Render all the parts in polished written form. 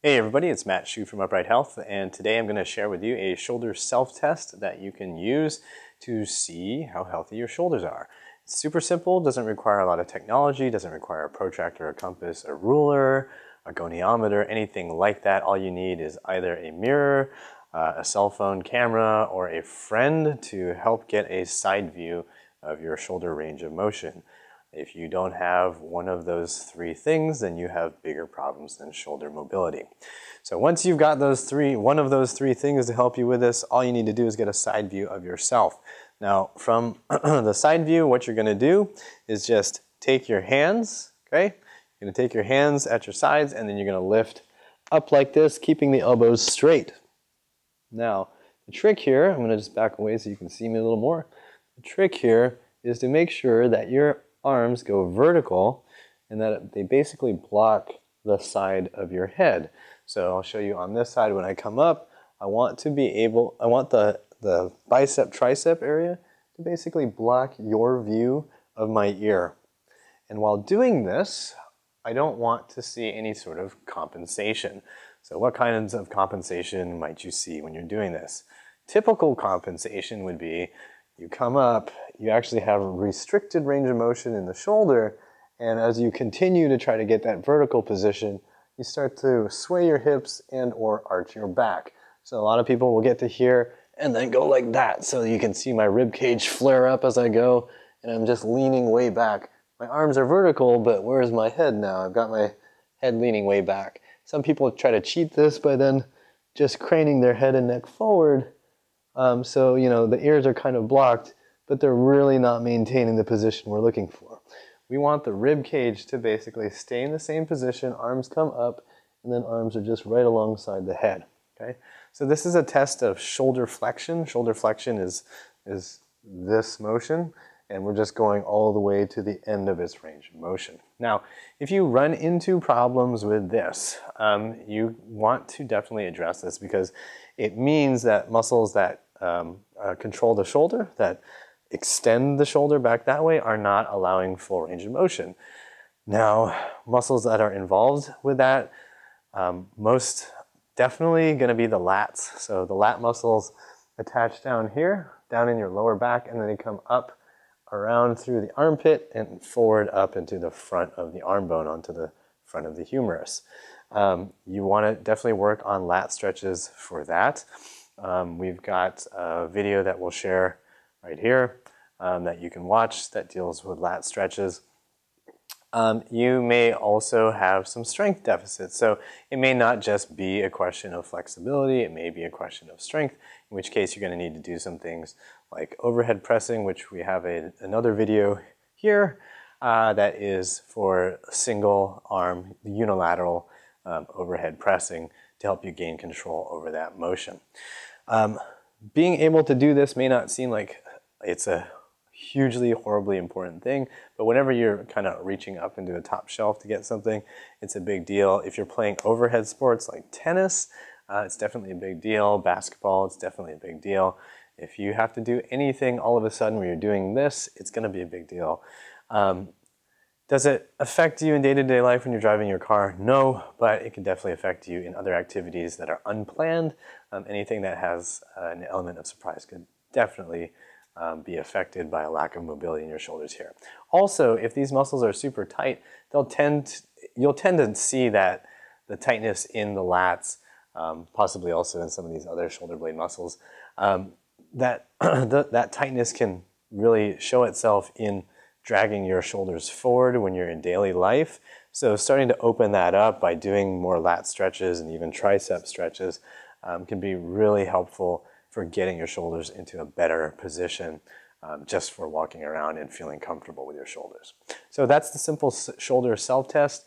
Hey everybody, it's Matt Shu from Upright Health, and today I'm going to share with you a shoulder self-test that you can use to see how healthy your shoulders are. It's super simple, doesn't require a lot of technology, doesn't require a protractor, a compass, a ruler, a goniometer, anything like that. All you need is either a mirror, a cell phone camera, or a friend to help get a side view of your shoulder range of motion. If you don't have one of those three things, then you have bigger problems than shoulder mobility. So once you've got one of those three things to help you with this, all you need to do is get a side view of yourself. Now, from the side view, what you're going to do is just take your hands, okay? You're going to take your hands at your sides, and then you're going to lift up like this, keeping the elbows straight. Now, the trick here, I'm going to just back away so you can see me a little more. The trick here is to make sure that your arms go vertical and that they basically block the side of your head. So I'll show you on this side. When I come up, I want the bicep tricep area to basically block your view of my ear. And while doing this, I don't want to see any sort of compensation. So what kinds of compensation might you see when you're doing this? Typical compensation would be you come up, you actually have a restricted range of motion in the shoulder, and as you continue to try to get that vertical position, you start to sway your hips and or arch your back. So a lot of people will get to here and then go like that. So you can see my rib cage flare up as I go, and I'm just leaning way back. My arms are vertical, but where's my head now? I've got my head leaning way back. Some people try to cheat this by then just craning their head and neck forward. So, you know, the ears are kind of blocked, but they're really not maintaining the position we're looking for. We want the rib cage to basically stay in the same position, arms come up, and then arms are just right alongside the head, okay? So this is a test of shoulder flexion. Shoulder flexion is this motion, and we're just going all the way to the end of its range of motion. Now, if you run into problems with this, you want to definitely address this because it means that muscles that control the shoulder, that extend the shoulder back that way, are not allowing full range of motion. Now, muscles that are involved with that, most definitely going to be the lats. So the lat muscles attach down here, down in your lower back, and then they come up around through the armpit and forward up into the front of the arm bone onto the front of the humerus. You want to definitely work on lat stretches for that. We've got a video that we'll share right here that you can watch that deals with lat stretches. You may also have some strength deficits. So it may not just be a question of flexibility, it may be a question of strength, in which case you're going to need to do some things like overhead pressing, which we have another video here that is for single arm, unilateral overhead pressing to help you gain control over that motion. Being able to do this may not seem like it's a hugely, horribly important thing, but whenever you're kind of reaching up into a top shelf to get something, it's a big deal. If you're playing overhead sports like tennis, it's definitely a big deal. Basketball, it's definitely a big deal. If you have to do anything all of a sudden where you're doing this, it's going to be a big deal. Does it affect you in day-to-day life when you're driving your car? No, but it can definitely affect you in other activities that are unplanned. Anything that has an element of surprise could definitely be affected by a lack of mobility in your shoulders here. Also, if these muscles are super tight, you'll tend to see that the tightness in the lats, possibly also in some of these other shoulder blade muscles, that tightness can really show itself in dragging your shoulders forward when you're in daily life. So starting to open that up by doing more lat stretches and even tricep stretches can be really helpful for getting your shoulders into a better position just for walking around and feeling comfortable with your shoulders. So that's the simple shoulder self-test.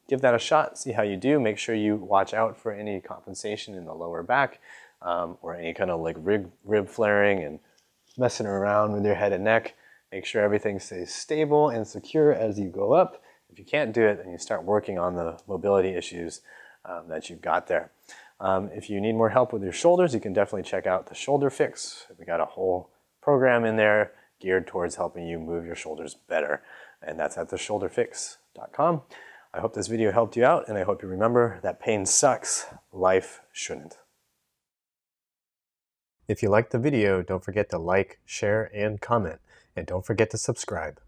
Give that a shot, see how you do. Make sure you watch out for any compensation in the lower back or any kind of like rib flaring and messing around with your head and neck. Make sure everything stays stable and secure as you go up. If you can't do it, then you start working on the mobility issues that you've got there. If you need more help with your shoulders, you can definitely check out the Shoulder Fix. We got a whole program in there geared towards helping you move your shoulders better, and that's at theshoulderfix.com. I hope this video helped you out, and I hope you remember that pain sucks, life shouldn't. If you liked the video, don't forget to like, share, and comment, and don't forget to subscribe.